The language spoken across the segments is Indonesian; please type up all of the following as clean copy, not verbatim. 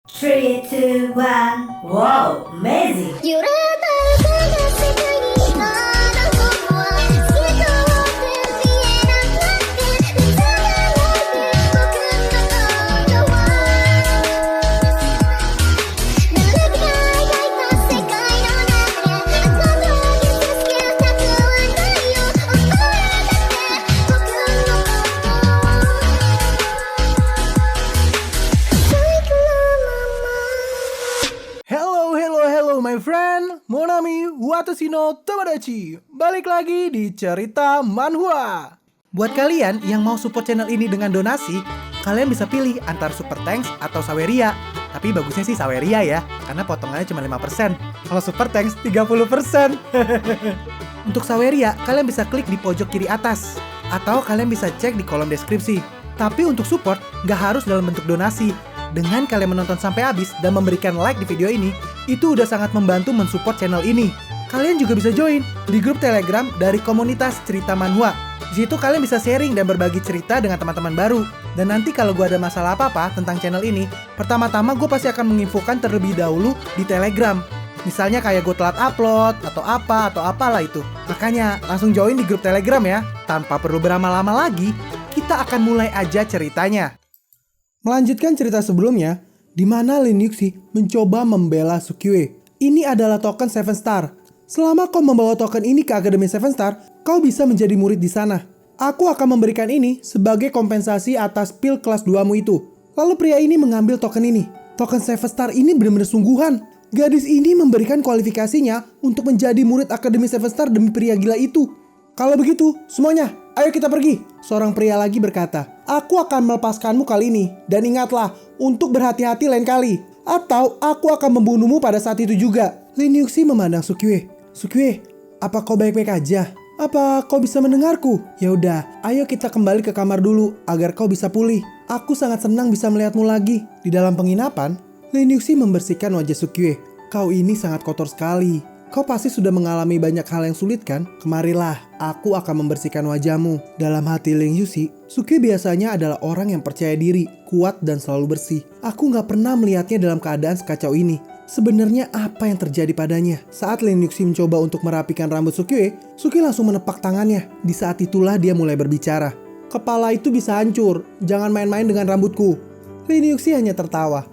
Three, two, one. Wow, amazing! 揺れた歌が世界にまだ僕は透き通って見えなくなって見つめないで僕の心は濡れて描いた世界の中であなたを傷つけたくはないよ溺れて僕の心最後のままHello my friend, Monami Watashi no Tomodachi. Balik lagi di cerita manhwa. Buat kalian yang mau support channel ini dengan donasi, kalian bisa pilih antara Super Thanks atau Saweria. Tapi bagusnya sih Saweria ya, karena potongannya cuma 5%. Kalau Super Thanks 30%. Untuk Saweria, kalian bisa klik di pojok kiri atas, atau kalian bisa cek di kolom deskripsi. Tapi untuk support, nggak harus dalam bentuk donasi. Dengan kalian menonton sampai habis dan memberikan like di video ini, itu udah sangat membantu mensupport channel ini. Kalian juga bisa join di grup Telegram dari komunitas cerita manhwa. Di situ kalian bisa sharing dan berbagi cerita dengan teman-teman baru. Dan nanti kalau gue ada masalah apa-apa tentang channel ini, pertama-tama gue pasti akan menginfokan terlebih dahulu di Telegram. Misalnya kayak gue telat upload, atau apalah itu. Makanya langsung join di grup Telegram ya. Tanpa perlu berlama-lama lagi, kita akan mulai aja ceritanya. Melanjutkan cerita sebelumnya, di mana Lin Yuxi mencoba membela Sukiwe. Ini adalah token 7 star. Selama kau membawa token ini ke Akademi 7 star, kau bisa menjadi murid di sana. Aku akan memberikan ini sebagai kompensasi atas pil kelas 2mu itu. Lalu pria ini mengambil token ini. Token 7 star ini benar-benar sungguhan. Gadis ini memberikan kualifikasinya untuk menjadi murid Akademi 7 star demi pria gila itu. Kalau begitu, semuanya, ayo kita pergi. Seorang pria lagi berkata, aku akan melepaskanmu kali ini. Dan ingatlah, untuk berhati-hati lain kali. Atau aku akan membunuhmu pada saat itu juga. Lin Yuxi memandang Sukiwe. Sukiwe, apa kau baik-baik aja? Apa kau bisa mendengarku? Ya udah, ayo kita kembali ke kamar dulu agar kau bisa pulih. Aku sangat senang bisa melihatmu lagi. Di dalam penginapan, Lin Yuxi membersihkan wajah Sukiwe. Kau ini sangat kotor sekali. Kau pasti sudah mengalami banyak hal yang sulit kan? Kemarilah, aku akan membersihkan wajahmu. Dalam hati Lin Yuxi, Sukiwe biasanya adalah orang yang percaya diri, kuat dan selalu bersih. Aku gak pernah melihatnya dalam keadaan sekacau ini. Sebenarnya apa yang terjadi padanya? Saat Lin Yuxi mencoba untuk merapikan rambut Sukiwe, Sukiwe langsung menepak tangannya. Di saat itulah dia mulai berbicara. Kepala itu bisa hancur, jangan main-main dengan rambutku. Lin Yuxi hanya tertawa.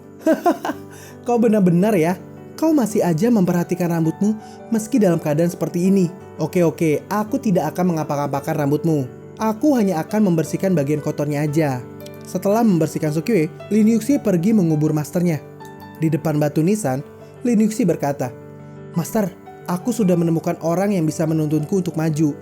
Kau benar-benar ya? Kau masih aja memperhatikan rambutmu meski dalam keadaan seperti ini. Oke, aku tidak akan mengapa-ngapakan rambutmu. Aku hanya akan membersihkan bagian kotornya aja. Setelah membersihkan Sukiwe, Lin Yuxi pergi mengubur masternya. Di depan batu nisan, Lin Yuxi berkata, Master, aku sudah menemukan orang yang bisa menuntunku untuk maju.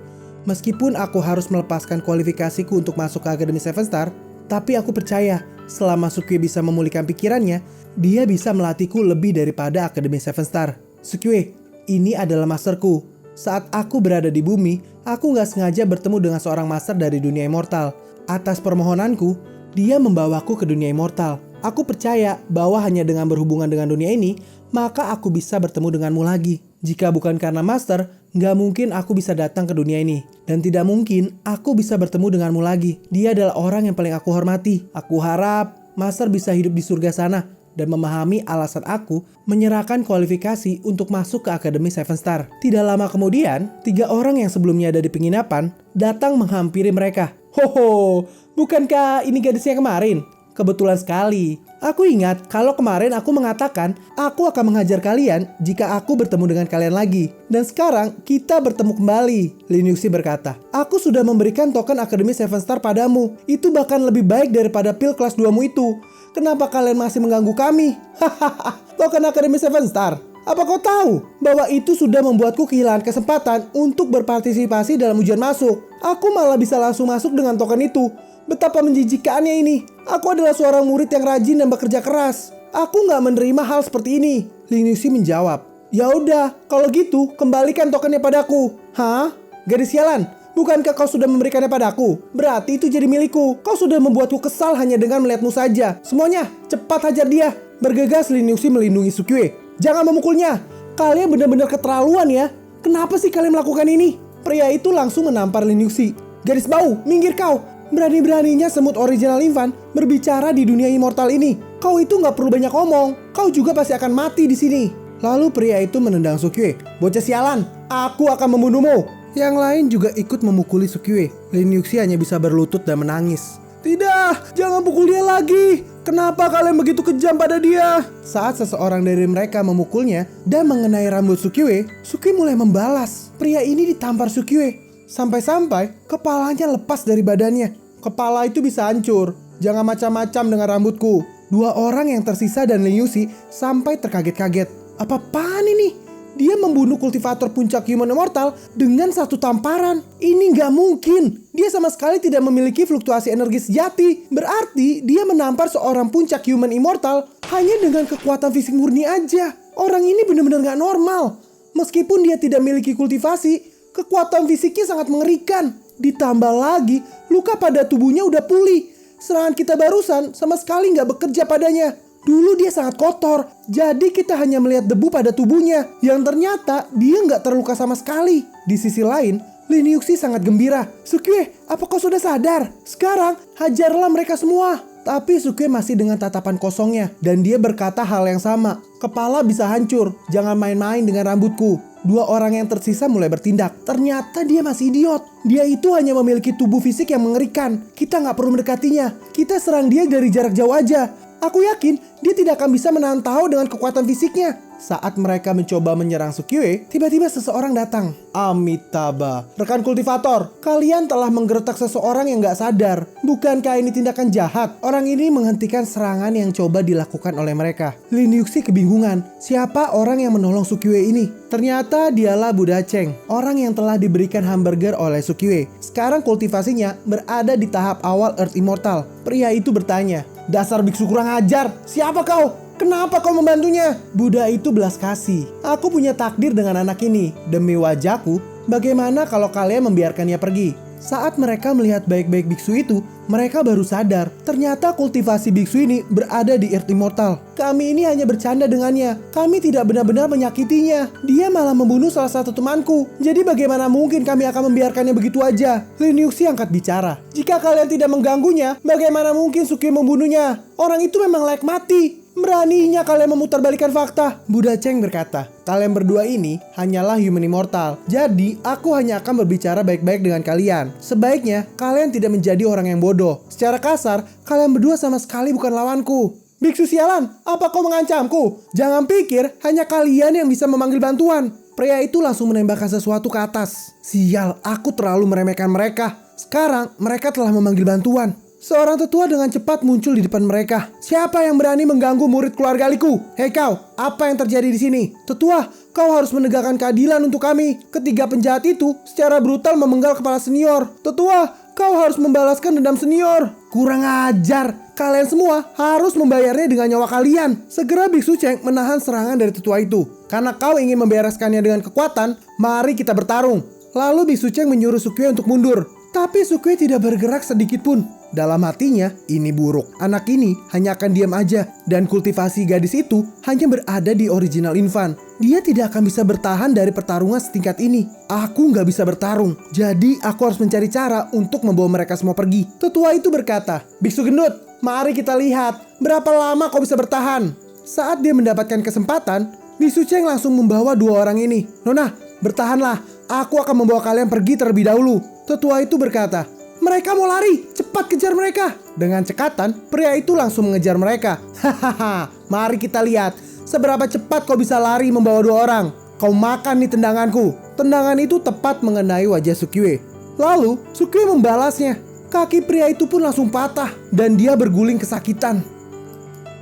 Meskipun aku harus melepaskan kualifikasiku untuk masuk ke Akademi 7 Star, tapi aku percaya selama Sukiwe bisa memulihkan pikirannya, dia bisa melatihku lebih daripada Akademi 7 Star. Sukiwe, ini adalah masterku. Saat aku berada di bumi, aku gak sengaja bertemu dengan seorang master dari dunia immortal. Atas permohonanku, dia membawaku ke dunia immortal. Aku percaya bahwa hanya dengan berhubungan dengan dunia ini, maka aku bisa bertemu denganmu lagi. Jika bukan karena master, gak mungkin aku bisa datang ke dunia ini. Dan tidak mungkin aku bisa bertemu denganmu lagi. Dia adalah orang yang paling aku hormati. Aku harap master bisa hidup di surga sana dan memahami alasan aku menyerahkan kualifikasi untuk masuk ke Akademi 7 Star. Tidak lama kemudian, 3 orang yang sebelumnya ada di penginapan datang menghampiri mereka. Hoho, bukankah ini gadisnya kemarin? Kebetulan sekali. Aku ingat kalau kemarin aku mengatakan aku akan menghajar kalian jika aku bertemu dengan kalian lagi. Dan sekarang kita bertemu kembali. Lin Yuxi berkata, aku sudah memberikan token Akademi 7 Star padamu. Itu bahkan lebih baik daripada pil kelas 2mu itu. Kenapa kalian masih mengganggu kami? Hahaha, token Akademi 7 Star. Apa kau tahu bahwa itu sudah membuatku kehilangan kesempatan untuk berpartisipasi dalam ujian masuk? Aku malah bisa langsung masuk dengan token itu. Betapa menjijikkannya ini. Aku adalah seorang murid yang rajin dan bekerja keras. Aku gak menerima hal seperti ini. Lin Yuxi menjawab, ya udah, kalau gitu kembalikan tokennya padaku. Hah? Gadis sialan, bukankah kau sudah memberikannya padaku? Berarti itu jadi milikku. Kau sudah membuatku kesal hanya dengan melihatmu saja. Semuanya, cepat hajar dia. Bergegas Lin Yuxi melindungi Sukiwe. Jangan memukulnya. Kalian benar-benar keterlaluan ya. Kenapa sih kalian melakukan ini? Pria itu langsung menampar Lin Yuxi. Gadis bau, minggir kau. Berani-beraninya semut original Infan berbicara di dunia immortal ini. Kau itu nggak perlu banyak ngomong. Kau juga pasti akan mati di sini. Lalu pria itu menendang Sukyue. Bocah sialan, aku akan membunuhmu. Yang lain juga ikut memukuli Sukyue. Lin Yuxi hanya bisa berlutut dan menangis. Tidak, jangan pukul dia lagi. Kenapa kalian begitu kejam pada dia? Saat seseorang dari mereka memukulnya dan mengenai rambut Sukyue, Sukyue mulai membalas. Pria ini ditampar Sukyue. Sampai-sampai kepalanya lepas dari badannya. Kepala itu bisa hancur. Jangan macam-macam dengan rambutku. Dua orang yang tersisa dan Lin Yuxi sampai terkaget-kaget. Apa-apaan ini? Dia membunuh kultivator puncak human immortal dengan satu tamparan. Ini nggak mungkin. Dia sama sekali tidak memiliki fluktuasi energi sejati. Berarti dia menampar seorang puncak human immortal hanya dengan kekuatan fisik murni aja. Orang ini benar-benar nggak normal. Meskipun dia tidak memiliki kultivasi, kekuatan fisiknya sangat mengerikan. Ditambah lagi, luka pada tubuhnya udah pulih. Serangan kita barusan sama sekali nggak bekerja padanya. Dulu dia sangat kotor, jadi kita hanya melihat debu pada tubuhnya. Yang ternyata dia nggak terluka sama sekali. Di sisi lain, Lin Yuxi sangat gembira. Sukyue, apa kau sudah sadar? Sekarang, hajarlah mereka semua. Tapi Sukyue masih dengan tatapan kosongnya. Dan dia berkata hal yang sama. Kepala bisa hancur, jangan main-main dengan rambutku. Dua orang yang tersisa mulai bertindak. Ternyata dia masih idiot. Dia itu hanya memiliki tubuh fisik yang mengerikan. Kita nggak perlu mendekatinya. Kita serang dia dari jarak jauh aja. Aku yakin dia tidak akan bisa menahan Tao dengan kekuatan fisiknya. Saat mereka mencoba menyerang Sukyue, tiba-tiba seseorang datang. Amitabha, rekan kultivator, kalian telah menggeretak seseorang yang gak sadar. Bukankah ini tindakan jahat? Orang ini menghentikan serangan yang coba dilakukan oleh mereka. Lin Yuxi kebingungan, siapa orang yang menolong Sukyue ini? Ternyata dialah Buddha Cheng, orang yang telah diberikan hamburger oleh Sukyue. Sekarang kultivasinya berada di tahap awal Earth Immortal. Pria itu bertanya, dasar biksu kurang ajar, siapa kau? Kenapa kau membantunya? Buddha itu belas kasih. Aku punya takdir dengan anak ini. Demi wajahku, bagaimana kalau kalian membiarkannya pergi? Saat mereka melihat baik-baik biksu itu, mereka baru sadar. Ternyata kultivasi biksu ini berada di Earth Immortal. Kami ini hanya bercanda dengannya. Kami tidak benar-benar menyakitinya. Dia malah membunuh salah satu temanku. Jadi bagaimana mungkin kami akan membiarkannya begitu aja? Lin Yuxi angkat bicara. Jika kalian tidak mengganggunya, bagaimana mungkin Sukyue membunuhnya? Orang itu memang layak mati. Beraninya kalian memutarbalikkan fakta. Buddha Cheng berkata, kalian berdua ini hanyalah human immortal. Jadi aku hanya akan berbicara baik-baik dengan kalian. Sebaiknya kalian tidak menjadi orang yang bodoh. Secara kasar, kalian berdua sama sekali bukan lawanku. Biksu sialan, apa kau mengancamku? Jangan pikir hanya kalian yang bisa memanggil bantuan. Pria itu langsung menembakkan sesuatu ke atas. Sial, aku terlalu meremehkan mereka. Sekarang mereka telah memanggil bantuan. Seorang tetua dengan cepat muncul di depan mereka. Siapa yang berani mengganggu murid keluarga Liku? Hei kau, apa yang terjadi di sini? Tetua, kau harus menegakkan keadilan untuk kami. Ketiga penjahat itu secara brutal memenggal kepala senior. Tetua, kau harus membalaskan dendam senior. Kurang ajar. Kalian semua harus membayarnya dengan nyawa kalian. Segera Biksu Cheng menahan serangan dari tetua itu. Karena kau ingin membereskannya dengan kekuatan, mari kita bertarung. Lalu Biksu Cheng menyuruh Sukyue untuk mundur. Tapi Sukyue tidak bergerak sedikit pun. Dalam hatinya, ini buruk. Anak ini hanya akan diam aja. Dan kultivasi gadis itu hanya berada di original infant. Dia tidak akan bisa bertahan dari pertarungan setingkat ini. Aku nggak bisa bertarung. Jadi aku harus mencari cara untuk membawa mereka semua pergi. Tetua itu berkata, Biksu gendut, mari kita lihat berapa lama kau bisa bertahan. Saat dia mendapatkan kesempatan, Biksu Cheng langsung membawa dua orang ini. Nona, bertahanlah. Aku akan membawa kalian pergi terlebih dahulu. Tetua itu berkata, mereka mau lari, cepat kejar mereka. Dengan cekatan, pria itu langsung mengejar mereka. Hahaha, mari kita lihat seberapa cepat kau bisa lari membawa dua orang. Kau makan nih tendanganku. Tendangan itu tepat mengenai wajah Sukyue. Lalu, Sukyue membalasnya. Kaki pria itu pun langsung patah dan dia berguling kesakitan.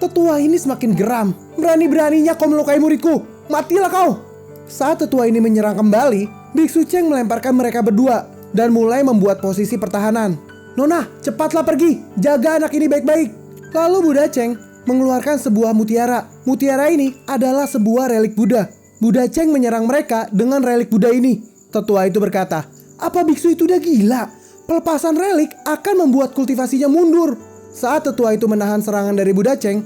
Tetua ini semakin geram. Berani-beraninya kau melukai muridku. Matilah kau. Saat tetua ini menyerang kembali, Biksu Cheng melemparkan mereka berdua dan mulai membuat posisi pertahanan. Nona, cepatlah pergi. Jaga anak ini baik-baik. Lalu Buddha Cheng mengeluarkan sebuah mutiara. Mutiara ini adalah sebuah relik Buddha. Buddha Cheng menyerang mereka dengan relik Buddha ini. Tetua itu berkata, apa biksu itu udah gila? Pelepasan relik akan membuat kultivasinya mundur. Saat tetua itu menahan serangan dari Buddha Cheng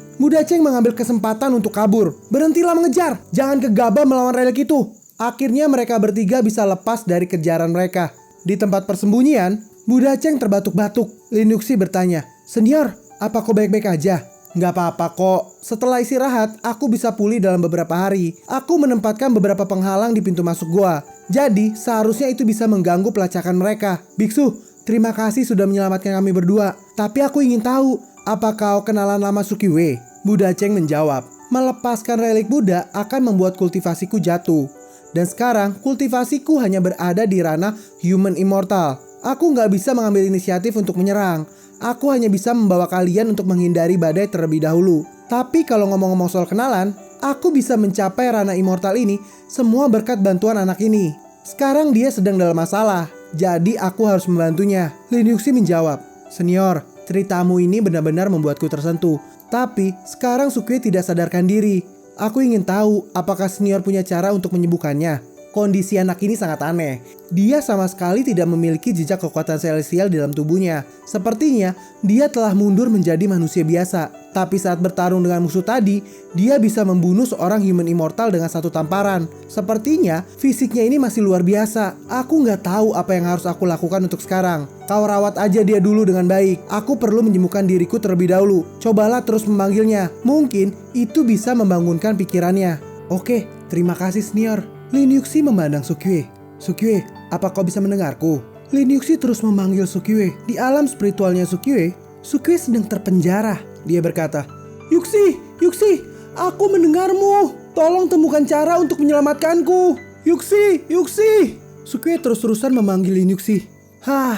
mengambil kesempatan untuk kabur. Berhentilah mengejar. Jangan gegabah melawan relik itu. Akhirnya mereka bertiga bisa lepas dari kejaran mereka. Di tempat persembunyian, Buddha Cheng terbatuk-batuk. Lin Yuxi bertanya, Senior, apa kau baik-baik aja? Nggak apa-apa kok. Setelah istirahat, aku bisa pulih dalam beberapa hari. Aku menempatkan beberapa penghalang di pintu masuk gua. Jadi, seharusnya itu bisa mengganggu pelacakan mereka. Biksu, terima kasih sudah menyelamatkan kami berdua. Tapi aku ingin tahu, apa kau kenalan lama Sukiwe? Buddha Cheng menjawab, melepaskan relik Buddha akan membuat kultivasiku jatuh. Dan sekarang, kultivasiku hanya berada di ranah human immortal. Aku nggak bisa mengambil inisiatif untuk menyerang. Aku hanya bisa membawa kalian untuk menghindari badai terlebih dahulu. Tapi kalau ngomong-ngomong soal kenalan, aku bisa mencapai ranah immortal ini semua berkat bantuan anak ini. Sekarang dia sedang dalam masalah, jadi aku harus membantunya. Lin Yuxi menjawab, Senior, ceritamu ini benar-benar membuatku tersentuh. Tapi sekarang Sukiwe tidak sadarkan diri. Aku ingin tahu apakah senior punya cara untuk menyembuhkannya. Kondisi anak ini sangat aneh. Dia sama sekali tidak memiliki jejak kekuatan celestial di dalam tubuhnya. Sepertinya dia telah mundur menjadi manusia biasa. Tapi saat bertarung dengan musuh tadi, dia bisa membunuh seorang human immortal dengan satu tamparan. Sepertinya fisiknya ini masih luar biasa. Aku nggak tahu apa yang harus aku lakukan untuk sekarang. Kau rawat aja dia dulu dengan baik. Aku perlu menyembuhkan diriku terlebih dahulu. Cobalah terus memanggilnya. Mungkin itu bisa membangunkan pikirannya. Oke, terima kasih senior. Lin Yuxi memandang Sukiwe. Sukiwe, apa kau bisa mendengarku? Lin Yuxi terus memanggil Sukiwe. Di alam spiritualnya Sukiwe, Sukiwe sedang terpenjara. Dia berkata, Yuxi, Yuxi, aku mendengarmu. Tolong temukan cara untuk menyelamatkanku. Yuxi, Yuxi. Sukiwe terus-terusan memanggil Lin Yuxi.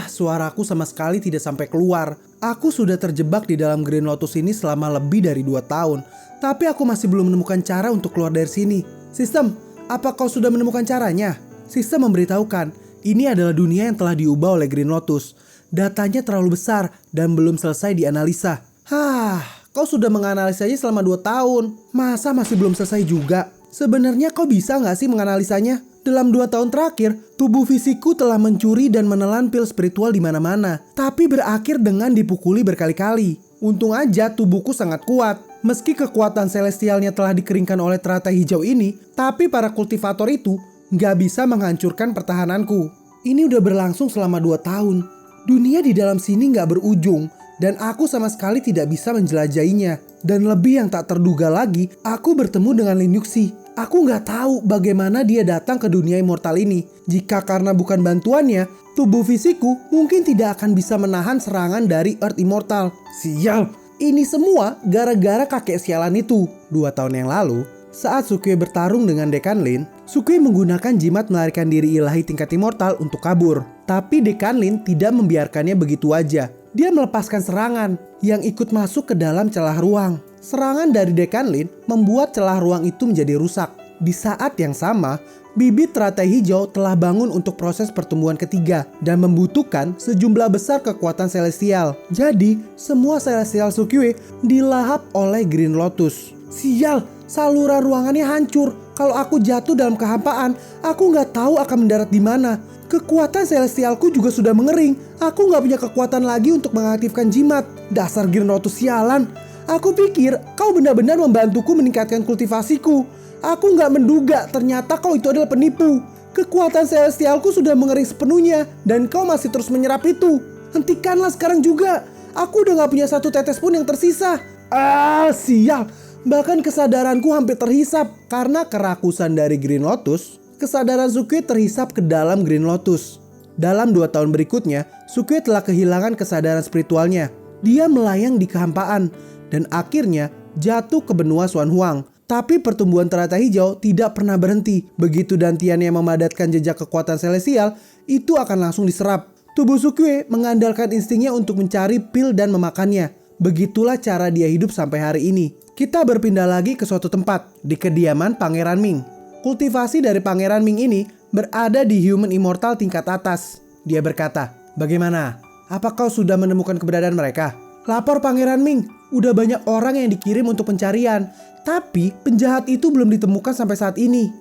Suaraku sama sekali tidak sampai keluar. Aku sudah terjebak di dalam Green Lotus ini selama lebih dari 2 tahun. Tapi aku masih belum menemukan cara untuk keluar dari sini. Sistem, apa kau sudah menemukan caranya? Sistem memberitahukan, ini adalah dunia yang telah diubah oleh Green Lotus. Datanya terlalu besar dan belum selesai dianalisa. Kau sudah menganalisanya selama 2 tahun. Masa masih belum selesai juga? Sebenarnya kau bisa nggak sih menganalisanya? Dalam 2 tahun terakhir, tubuh fisikku telah mencuri dan menelan pil spiritual di mana-mana. Tapi berakhir dengan dipukuli berkali-kali. Untung aja tubuhku sangat kuat. Meski kekuatan celestialnya telah dikeringkan oleh teratai hijau ini, tapi para kultivator itu nggak bisa menghancurkan pertahananku. Ini udah berlangsung selama 2 tahun. Dunia di dalam sini nggak berujung, dan aku sama sekali tidak bisa menjelajahinya. Dan lebih yang tak terduga lagi, aku bertemu dengan Lin Yuxi. Aku nggak tahu bagaimana dia datang ke dunia immortal ini. Jika karena bukan bantuannya, tubuh fisikku mungkin tidak akan bisa menahan serangan dari Earth Immortal. Sial! Ini semua gara-gara kakek sialan itu. 2 tahun yang lalu, saat Sukiwe bertarung dengan Dekan Lin, Sukiwe menggunakan jimat melarikan diri ilahi tingkat immortal untuk kabur. Tapi Dekan Lin tidak membiarkannya begitu aja. Dia melepaskan serangan yang ikut masuk ke dalam celah ruang. Serangan dari Dekan Lin membuat celah ruang itu menjadi rusak. Di saat yang sama, bibit teratai hijau telah bangun untuk proses pertumbuhan ketiga dan membutuhkan sejumlah besar kekuatan celestial. Jadi, semua celestial Sukiwe dilahap oleh Green Lotus. Sial, saluran ruangannya hancur. Kalau aku jatuh dalam kehampaan, aku nggak tahu akan mendarat di mana. Kekuatan celestialku juga sudah mengering. Aku nggak punya kekuatan lagi untuk mengaktifkan jimat. Dasar Green Lotus sialan. Aku pikir kau benar-benar membantuku meningkatkan kultivasiku. Aku nggak menduga ternyata kau itu adalah penipu. Kekuatan celestialku sudah mengering sepenuhnya dan kau masih terus menyerap itu. Hentikanlah sekarang juga. Aku udah nggak punya satu tetes pun yang tersisa. Sial. Bahkan kesadaranku hampir terhisap karena kerakusan dari Green Lotus. Kesadaran Sukiwe terhisap ke dalam Green Lotus. Dalam 2 tahun berikutnya, Sukiwe telah kehilangan kesadaran spiritualnya. Dia melayang di kehampaan dan akhirnya jatuh ke benua Xuan Huang. Tapi pertumbuhan teratai hijau tidak pernah berhenti. Begitu dantiannya memadatkan jejak kekuatan celestial, itu akan langsung diserap. Tubuh Sukiwe mengandalkan instingnya untuk mencari pil dan memakannya. Begitulah cara dia hidup sampai hari ini. Kita berpindah lagi ke suatu tempat, di kediaman Pangeran Ming. Kultivasi dari Pangeran Ming ini berada di human immortal tingkat atas. Dia berkata, bagaimana? Apa kau sudah menemukan keberadaan mereka? Lapor Pangeran Ming, udah banyak orang yang dikirim untuk pencarian. Tapi penjahat itu belum ditemukan sampai saat ini.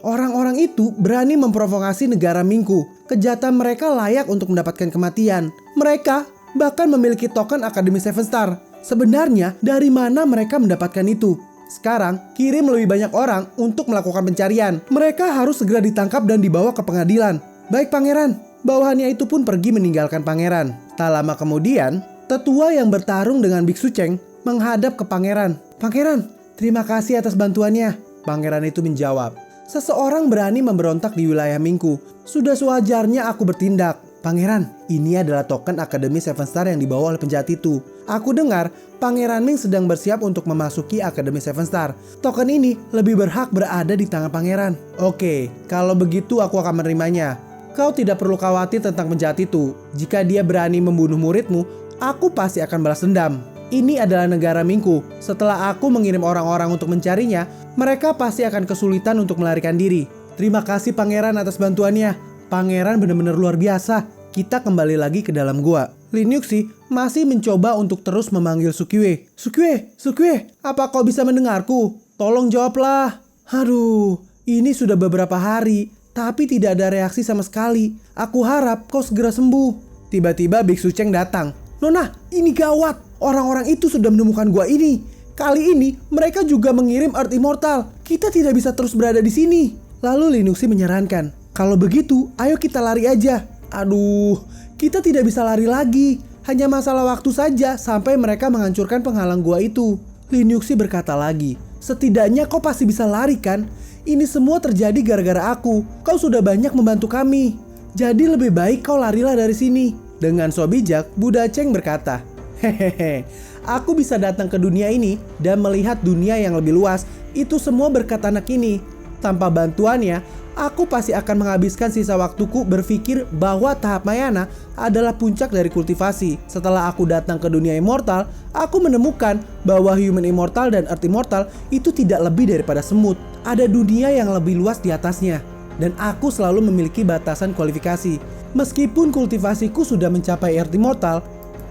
Orang-orang itu berani memprovokasi negara Mingku. Kejahatan mereka layak untuk mendapatkan kematian. Mereka bahkan memiliki token Akademi Seven Star. Sebenarnya dari mana mereka mendapatkan itu? Sekarang kirim lebih banyak orang untuk melakukan pencarian. Mereka harus segera ditangkap dan dibawa ke pengadilan. Baik pangeran. Bawahannya itu pun pergi meninggalkan pangeran. Tak lama kemudian, tetua yang bertarung dengan Biksu Cheng menghadap ke pangeran. Pangeran, terima kasih atas bantuannya. Pangeran itu menjawab, seseorang berani memberontak di wilayah Mingku. Sudah sewajarnya aku bertindak. Pangeran, ini adalah token Akademi Seven Star yang dibawa oleh penjahat itu. Aku dengar Pangeran Ming sedang bersiap untuk memasuki Akademi Seven Star. Token ini lebih berhak berada di tangan pangeran. Oke, kalau begitu aku akan menerimanya. Kau tidak perlu khawatir tentang penjahat itu. Jika dia berani membunuh muridmu, aku pasti akan balas dendam. Ini adalah negara Mingku. Setelah aku mengirim orang-orang untuk mencarinya, mereka pasti akan kesulitan untuk melarikan diri. Terima kasih pangeran atas bantuannya. Pangeran benar-benar luar biasa. Kita kembali lagi ke dalam gua. Lin Yuxi masih mencoba untuk terus memanggil Suqiwei. Suqiwei, apa kau bisa mendengarku? Tolong jawablah. Aduh, ini sudah beberapa hari, tapi tidak ada reaksi sama sekali. Aku harap kau segera sembuh. Tiba-tiba Biksu Cheng datang. Nona, ini gawat. Orang-orang itu sudah menemukan gua ini. Kali ini mereka juga mengirim Earth Immortal. Kita tidak bisa terus berada di sini. Lalu Lin Yuxi menyarankan, kalau begitu, ayo kita lari aja. Aduh, kita tidak bisa lari lagi. Hanya masalah waktu saja sampai mereka menghancurkan penghalang gua itu. Lin Yuxi berkata lagi, setidaknya kau pasti bisa lari kan? Ini semua terjadi gara-gara aku. Kau sudah banyak membantu kami. Jadi lebih baik kau larilah dari sini. Dengan so bijak, Buddha Cheng berkata, hehehe, aku bisa datang ke dunia ini dan melihat dunia yang lebih luas. Itu semua berkat anak ini. Tanpa bantuannya, aku pasti akan menghabiskan sisa waktuku berpikir bahwa tahap Mayana adalah puncak dari kultivasi. Setelah aku datang ke dunia immortal, aku menemukan bahwa Human Immortal dan Earth Immortal itu tidak lebih daripada semut. Ada dunia yang lebih luas di atasnya. Dan aku selalu memiliki batasan kualifikasi. Meskipun kultivasiku sudah mencapai Earth Immortal,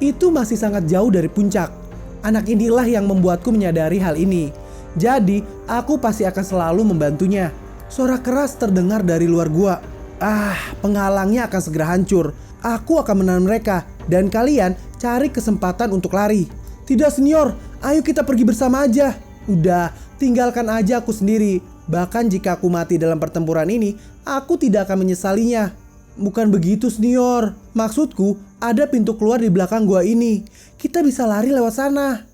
itu masih sangat jauh dari puncak. Anak inilah yang membuatku menyadari hal ini. Jadi, aku pasti akan selalu membantunya. Suara keras terdengar dari luar gua. Penghalangnya akan segera hancur. Aku akan menahan mereka dan kalian cari kesempatan untuk lari. Tidak senior, ayo kita pergi bersama aja. Udah, tinggalkan aja aku sendiri. Bahkan jika aku mati dalam pertempuran ini, aku tidak akan menyesalinya. Bukan begitu senior. Maksudku, ada pintu keluar di belakang gua ini. Kita bisa lari lewat sana.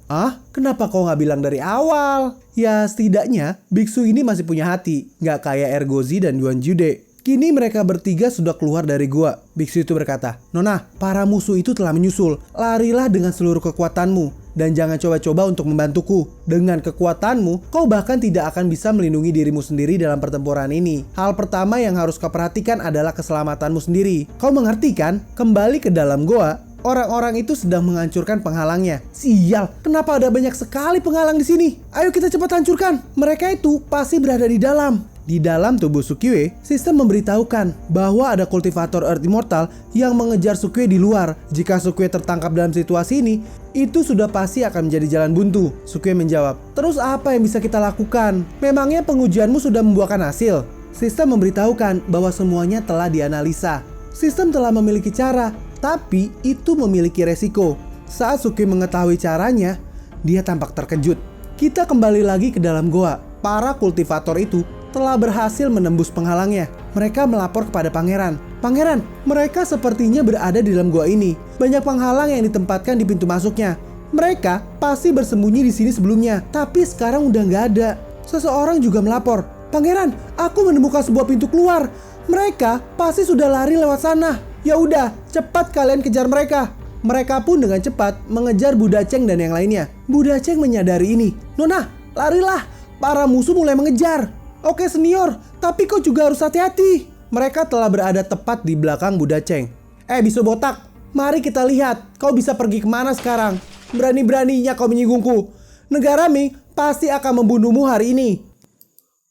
Kenapa kau gak bilang dari awal? Ya setidaknya biksu ini masih punya hati. Gak kayak Ergozi dan Yuan Jude. Kini mereka bertiga sudah keluar dari gua. Biksu itu berkata, Nona, para musuh itu telah menyusul. Larilah dengan seluruh kekuatanmu. Dan jangan coba-coba untuk membantuku. Dengan kekuatanmu, kau bahkan tidak akan bisa melindungi dirimu sendiri dalam pertempuran ini. Hal pertama yang harus kau perhatikan adalah keselamatanmu sendiri. Kau mengerti kan? Kembali ke dalam goa. Orang-orang itu sedang menghancurkan penghalangnya. Sial, kenapa ada banyak sekali penghalang di sini? Ayo kita cepat hancurkan. Mereka itu pasti berada di dalam. Di dalam tubuh Suqiwei, sistem memberitahukan bahwa ada kultivator Earth Immortal yang mengejar Suqiwei di luar. Jika Suqiwei tertangkap dalam situasi ini, itu sudah pasti akan menjadi jalan buntu. Suqiwei menjawab, terus apa yang bisa kita lakukan? Memangnya pengujianmu sudah membuahkan hasil? Sistem memberitahukan bahwa semuanya telah dianalisa. Sistem telah memiliki cara, tapi itu memiliki resiko. Saat Suqiwei mengetahui caranya, dia tampak terkejut. Kita kembali lagi ke dalam goa. Para kultivator itu telah berhasil menembus penghalangnya. Mereka melapor kepada pangeran. Pangeran, mereka sepertinya berada di dalam gua ini. Banyak penghalang yang ditempatkan di pintu masuknya. Mereka pasti bersembunyi di sini sebelumnya, tapi sekarang udah nggak ada. Seseorang juga melapor. Pangeran, aku menemukan sebuah pintu keluar. Mereka pasti sudah lari lewat sana. Ya udah, cepat kalian kejar mereka. Mereka pun dengan cepat mengejar Buddha Cheng dan yang lainnya. Buddha Cheng menyadari ini. Nona, larilah. Para musuh mulai mengejar. Oke senior, tapi kau juga harus hati-hati. Mereka telah berada tepat di belakang Buddha Cheng. Bisu botak, mari kita lihat kau bisa pergi kemana sekarang. Berani-beraninya kau menyinggungku. Negara Ming pasti akan membunuhmu hari ini.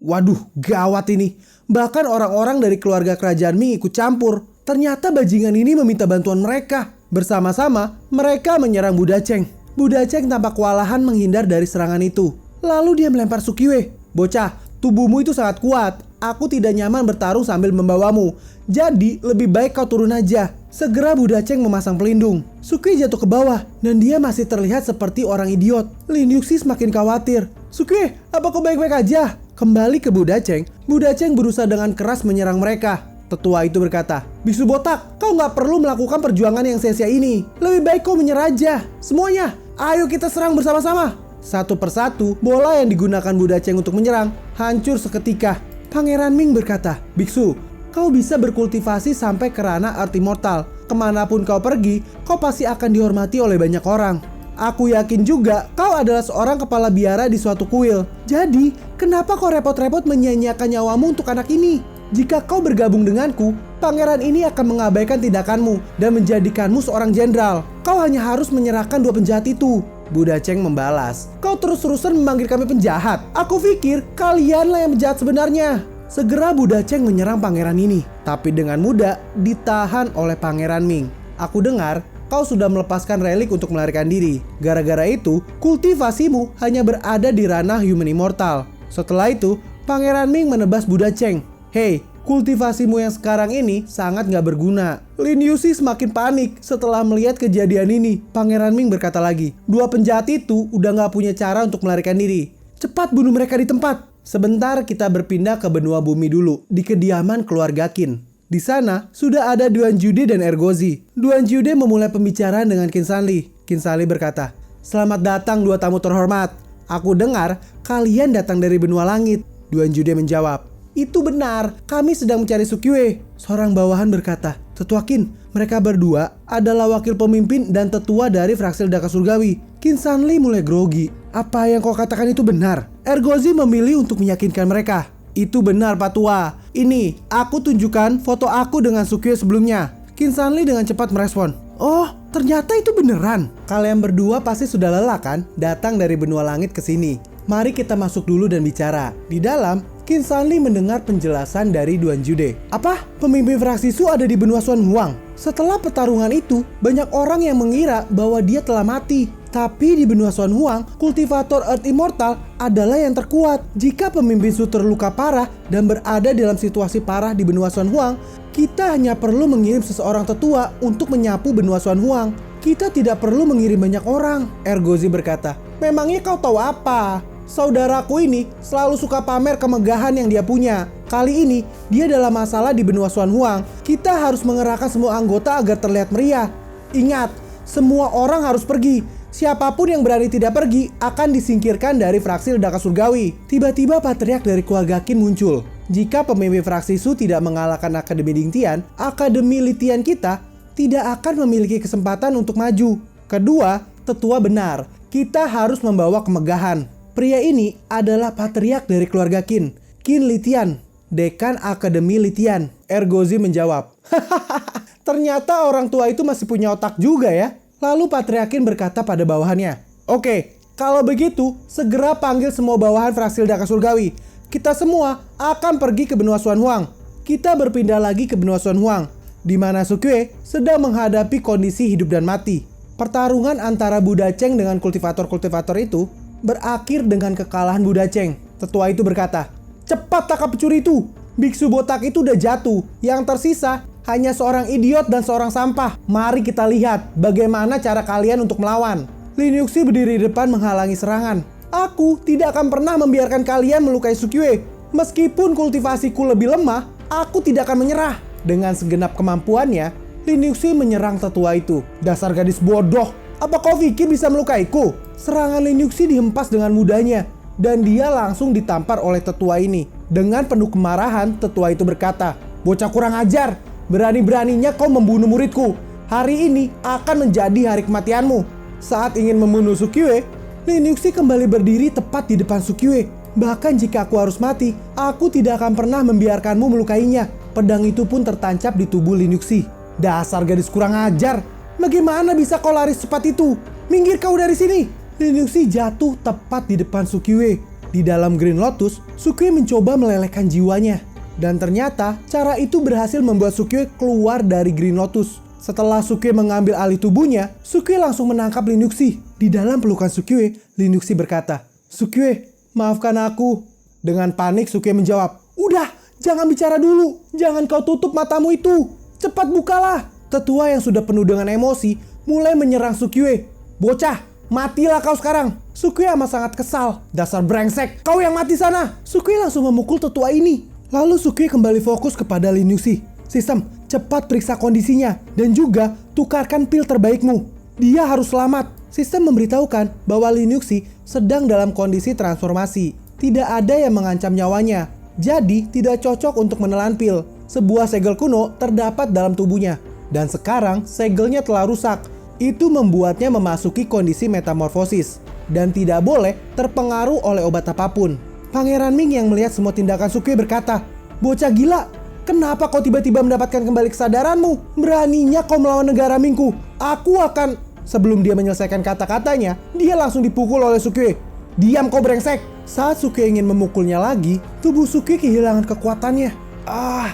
Waduh, gawat ini. Bahkan orang-orang dari keluarga kerajaan Ming ikut campur. Ternyata bajingan ini meminta bantuan mereka. Bersama-sama, mereka menyerang Buddha Cheng. Buddha Cheng tampak kewalahan menghindar dari serangan itu. Lalu dia melempar Suqiwei. Bocah, tubuhmu itu sangat kuat. Aku tidak nyaman bertarung sambil membawamu. Jadi lebih baik kau turun aja. Segera Buddha Cheng memasang pelindung. Suqiwei jatuh ke bawah dan dia masih terlihat seperti orang idiot. Lin Yuxi semakin khawatir. Suqiwei, apa kau baik-baik aja? Kembali ke Buddha Cheng berusaha dengan keras menyerang mereka. Tetua itu berkata, Biksu botak, kau gak perlu melakukan perjuangan yang sia-sia ini. Lebih baik kau menyerah aja. Semuanya, Ayo kita serang bersama-sama. Satu persatu, bola yang digunakan Buddha Cheng untuk menyerang hancur seketika. Pangeran Ming berkata, "Biksu, kau bisa berkultivasi sampai ke ranah Earth Immortal. Kemanapun kau pergi, kau pasti akan dihormati oleh banyak orang. Aku yakin juga kau adalah seorang kepala biara di suatu kuil. Jadi, kenapa kau repot-repot menyia-nyiakan nyawamu untuk anak ini? Jika kau bergabung denganku, pangeran ini akan mengabaikan tindakanmu dan menjadikanmu seorang jenderal. Kau hanya harus menyerahkan 2 penjahat itu." Buddha Cheng membalas, "Kau terus-terusan memanggil kami penjahat. Aku pikir kalianlah yang penjahat sebenarnya." Segera Buddha Cheng menyerang pangeran ini, tapi dengan mudah ditahan oleh Pangeran Ming. "Aku dengar kau sudah melepaskan relik untuk melarikan diri. Gara-gara itu, kultivasimu hanya berada di ranah Human Immortal." Setelah itu, Pangeran Ming menebas Buddha Cheng. "Hei, kultivasimu yang sekarang ini sangat gak berguna." Lin Yuxi semakin panik setelah melihat kejadian ini. Pangeran Ming berkata lagi, "2 penjahat itu udah gak punya cara untuk melarikan diri. Cepat bunuh mereka di tempat." Sebentar kita berpindah ke benua bumi dulu, di kediaman keluarga Qin. Di sana, sudah ada Duan Jude dan Ergozi. Duan Jude memulai pembicaraan dengan Qin Sanli. Qin Sanli berkata, "Selamat datang 2 tamu terhormat. Aku dengar kalian datang dari benua langit." Duan Jude menjawab, "Itu benar, kami sedang mencari Sukyue." Seorang bawahan berkata, "Tetua Qin, mereka berdua adalah wakil pemimpin dan tetua dari fraksi Ledaka Surgawi." Qin Sanli mulai grogi. "Apa yang kau katakan itu benar?" Ergozi memilih untuk meyakinkan mereka. "Itu benar, Pak Tua. Ini, aku tunjukkan foto aku dengan Sukyue sebelumnya." Qin Sanli dengan cepat merespon, "Oh, ternyata itu beneran. Kalian berdua pasti sudah lelah kan datang dari benua langit ke sini. Mari kita masuk dulu dan bicara." Di dalam, Qin Sanli mendengar penjelasan dari Duan Jude. "Apa? Pemimpin fraksi Su ada di benua Xuan Huang?" Setelah pertarungan itu, banyak orang yang mengira bahwa dia telah mati. Tapi di benua Xuan Huang, kultivator Earth Immortal adalah yang terkuat. Jika pemimpin Su terluka parah dan berada dalam situasi parah di benua Xuan Huang, kita hanya perlu mengirim seseorang tetua untuk menyapu benua Xuan Huang. Kita tidak perlu mengirim banyak orang." Ergozi berkata, "Memangnya kau tahu apa? Saudaraku ini selalu suka pamer kemegahan yang dia punya. Kali ini dia dalam masalah di benua Xuan Huang. Kita harus mengerahkan semua anggota agar terlihat meriah. Ingat, semua orang harus pergi. Siapapun yang berani tidak pergi akan disingkirkan dari fraksi Ledaka Surgawi." Tiba-tiba patriark dari keluarga Qin muncul. "Jika pemimpin fraksi Su tidak mengalahkan Akademi Dingtian, Akademi Litian kita tidak akan memiliki kesempatan untuk maju. Kedua, tetua benar. Kita harus membawa kemegahan." Pria ini adalah patriark dari keluarga Qin, Qin Litian, dekan Akademi Litian. Ergozi menjawab, "Hahaha, ternyata orang tua itu masih punya otak juga ya." Lalu patriark Qin berkata pada bawahannya, "Oke, kalau begitu segera panggil semua bawahan fraksi Ledaka Surgawi. Kita semua akan pergi ke benua Xuan Huang." Kita berpindah lagi ke benua Xuan Huang, di mana Sukyue sedang menghadapi kondisi hidup dan mati. Pertarungan antara Buddha Cheng dengan kultivator-kultivator itu berakhir dengan kekalahan Buddha Cheng. Tetua itu berkata, "Cepat tangkap pencuri itu. Biksu botak itu udah jatuh. Yang tersisa hanya seorang idiot dan seorang sampah. Mari kita lihat bagaimana cara kalian untuk melawan." Lin Yuxi berdiri di depan menghalangi serangan. "Aku tidak akan pernah membiarkan kalian melukai Sukyue. Meskipun kultivasiku lebih lemah, aku tidak akan menyerah." Dengan segenap kemampuannya, Lin Yuxi menyerang tetua itu. "Dasar gadis bodoh, apa kau pikir bisa melukaiku?" Serangan Lin Yuxi dihempas dengan mudahnya, dan dia langsung ditampar oleh tetua ini. Dengan penuh kemarahan, tetua itu berkata, "Bocah kurang ajar, berani-beraninya kau membunuh muridku. Hari ini akan menjadi hari kematianmu." Saat ingin membunuh Sukyue, Lin Yuxi kembali berdiri tepat di depan Sukyue. "Bahkan jika aku harus mati, aku tidak akan pernah membiarkanmu melukainya." Pedang itu pun tertancap di tubuh Lin Yuxi. "Dasar gadis kurang ajar, bagaimana bisa kau lari secepat itu? Minggir kau dari sini!" Lin Yuxi jatuh tepat di depan Sukyue. Di dalam Green Lotus, Sukyue mencoba melelehkan jiwanya. Dan ternyata cara itu berhasil membuat Sukyue keluar dari Green Lotus. Setelah Sukyue mengambil alih tubuhnya, Sukyue langsung menangkap Lin Yuxi. Di dalam pelukan Sukyue, Lin Yuxi berkata, "Sukyue, maafkan aku." Dengan panik Sukyue menjawab, "Udah, jangan bicara dulu. Jangan kau tutup matamu itu. Cepat bukalah." Tetua yang sudah penuh dengan emosi mulai menyerang Sukyue. "Bocah, matilah kau sekarang." Sukyue amat sangat kesal. "Dasar brengsek, kau yang mati sana." Sukyue langsung memukul tetua ini. Lalu Sukyue kembali fokus kepada Lin Yuxi. "Sistem, cepat periksa kondisinya dan juga tukarkan pil terbaikmu. Dia harus selamat." Sistem memberitahukan bahwa Lin Yuxi sedang dalam kondisi transformasi. Tidak ada yang mengancam nyawanya, jadi tidak cocok untuk menelan pil. Sebuah segel kuno terdapat dalam tubuhnya, dan sekarang segelnya telah rusak. Itu membuatnya memasuki kondisi metamorfosis, dan tidak boleh terpengaruh oleh obat apapun. Pangeran Ming yang melihat semua tindakan Sukue berkata, "Bocah gila, kenapa kau tiba-tiba mendapatkan kembali kesadaranmu? Beraninya kau melawan negara Mingku. Aku akan..." Sebelum dia menyelesaikan kata-katanya, dia langsung dipukul oleh Sukue. "Diam kau brengsek!" Saat Sukue ingin memukulnya lagi, tubuh Sukue kehilangan kekuatannya.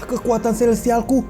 Kekuatan celestialku.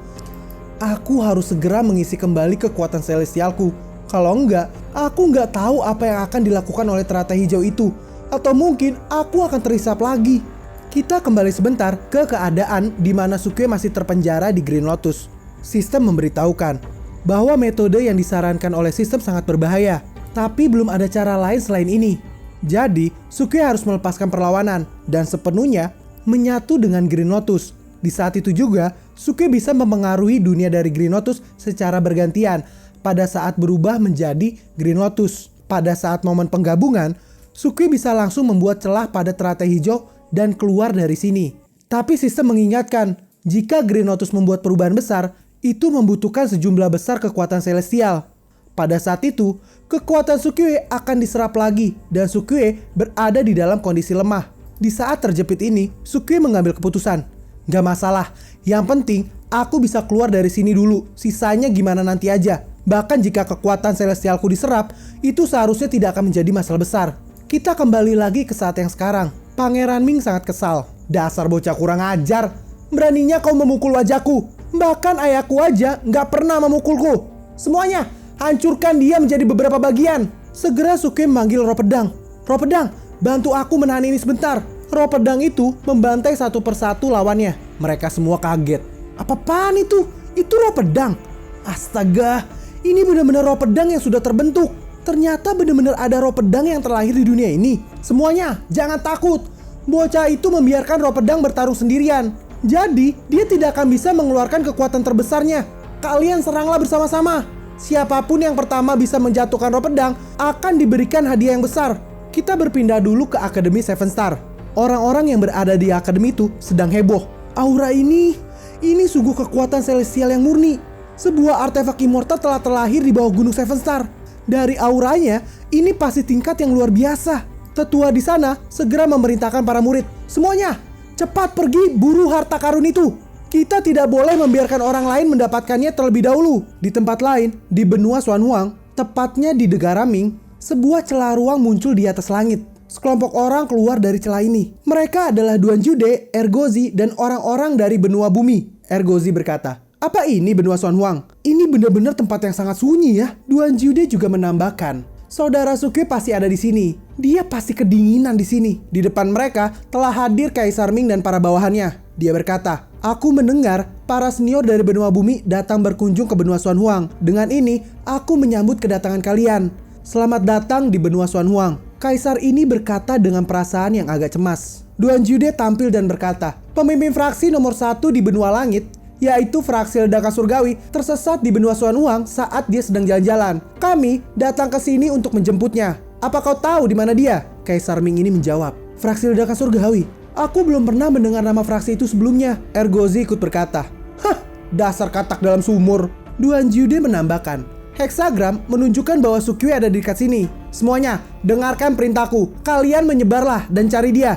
Aku harus segera mengisi kembali kekuatan celestialku. Kalau enggak, aku nggak tahu apa yang akan dilakukan oleh teratai hijau itu. Atau mungkin aku akan terisap lagi. Kita kembali sebentar ke keadaan di mana Sukue masih terpenjara di Green Lotus. Sistem memberitahukan bahwa metode yang disarankan oleh sistem sangat berbahaya, tapi belum ada cara lain selain ini. Jadi, Sukue harus melepaskan perlawanan dan sepenuhnya menyatu dengan Green Lotus. Di saat itu juga, Sukue bisa mempengaruhi dunia dari Green Lotus secara bergantian pada saat berubah menjadi Green Lotus. Pada saat momen penggabungan, Sukue bisa langsung membuat celah pada teratai hijau dan keluar dari sini. Tapi sistem mengingatkan, jika Green Lotus membuat perubahan besar, itu membutuhkan sejumlah besar kekuatan celestial. Pada saat itu, kekuatan Sukue akan diserap lagi dan Sukue berada di dalam kondisi lemah. Di saat terjepit ini, Sukue mengambil keputusan. Gak masalah, yang penting aku bisa keluar dari sini dulu, sisanya gimana nanti aja. Bahkan jika kekuatan celestialku diserap, itu seharusnya tidak akan menjadi masalah besar. Kita kembali lagi ke saat yang sekarang. Pangeran Ming sangat kesal. "Dasar bocah kurang ajar, beraninya kau memukul wajahku. Bahkan ayahku aja gak pernah memukulku. Semuanya, hancurkan dia menjadi beberapa bagian." Segera Sukue memanggil roh pedang. "Roh pedang, bantu aku menahan ini sebentar." Roh pedang itu membantai satu persatu lawannya. Mereka semua kaget. "Apaan itu? Itu roh pedang? Astaga, ini benar-benar roh pedang yang sudah terbentuk. Ternyata benar-benar ada roh pedang yang terlahir di dunia ini. Semuanya, jangan takut. Bocah itu membiarkan roh pedang bertarung sendirian. Jadi, dia tidak akan bisa mengeluarkan kekuatan terbesarnya. Kalian seranglah bersama-sama. Siapapun yang pertama bisa menjatuhkan roh pedang akan diberikan hadiah yang besar." Kita berpindah dulu ke Akademi Seven Star. Orang-orang yang berada di akademi itu sedang heboh. "Aura ini sungguh kekuatan celestial yang murni. Sebuah artefak immortal telah terlahir di bawah gunung Seven Star. Dari auranya, ini pasti tingkat yang luar biasa." Tetua di sana segera memerintahkan para murid, "Semuanya, cepat pergi buru harta karun itu. Kita tidak boleh membiarkan orang lain mendapatkannya terlebih dahulu." Di tempat lain, di benua Xuanhuang, tepatnya di negara Ming, sebuah celah ruang muncul di atas langit. Sekelompok orang keluar dari celah ini. Mereka adalah Duan Jude, Ergozi, dan orang-orang dari benua bumi. Ergozi berkata, "Apa ini benua Xuanhuang? Ini benar-benar tempat yang sangat sunyi ya." Duan Jude juga menambahkan, "Saudara Sukue pasti ada di sini. Dia pasti kedinginan di sini." Di depan mereka telah hadir Kaisar Ming dan para bawahannya. Dia berkata, "Aku mendengar para senior dari benua bumi datang berkunjung ke benua Xuanhuang. Dengan ini, aku menyambut kedatangan kalian. Selamat datang di benua Xuanhuang." Kaisar ini berkata dengan perasaan yang agak cemas. Duan Jude tampil dan berkata, "Pemimpin fraksi nomor 1 di benua langit, yaitu fraksi ledakan surgawi, tersesat di benua Xuanhuang saat dia sedang jalan-jalan. Kami datang ke sini untuk menjemputnya. Apa kau tahu di mana dia?" Kaisar Ming ini menjawab, "Fraksi ledakan surgawi? Aku belum pernah mendengar nama fraksi itu sebelumnya." Ergozi ikut berkata, "Hah, dasar katak dalam sumur." Duan Jude menambahkan, "Hexagram menunjukkan bahwa Sukue ada di dekat sini. Semuanya, dengarkan perintahku. Kalian menyebarlah dan cari dia."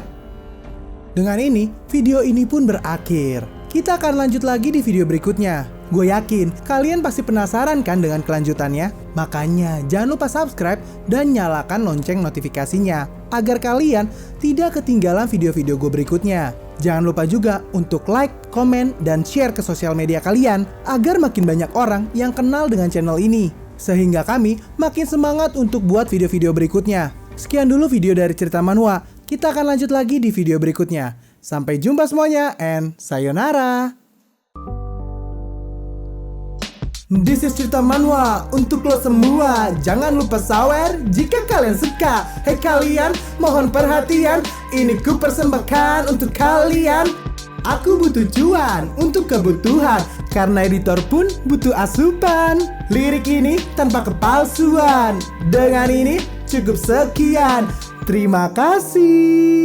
Dengan ini, video ini pun berakhir. Kita akan lanjut lagi di video berikutnya. Gue yakin kalian pasti penasaran kan dengan kelanjutannya? Makanya jangan lupa subscribe dan nyalakan lonceng notifikasinya agar kalian tidak ketinggalan video-video gue berikutnya. Jangan lupa juga untuk like, komen, dan share ke sosial media kalian agar makin banyak orang yang kenal dengan channel ini. Sehingga kami makin semangat untuk buat video-video berikutnya. Sekian dulu video dari Cerita Manhwa. Kita akan lanjut lagi di video berikutnya. Sampai jumpa semuanya and sayonara. This is Cerita Manhwa untuk lo semua. Jangan lupa sawer jika kalian suka. Hei kalian, mohon perhatian. Ini ku persembahkan untuk kalian. Aku butuh cuan untuk kebutuhan, karena editor pun butuh asupan. Lirik ini tanpa kepalsuan, dengan ini cukup sekian. Terima kasih.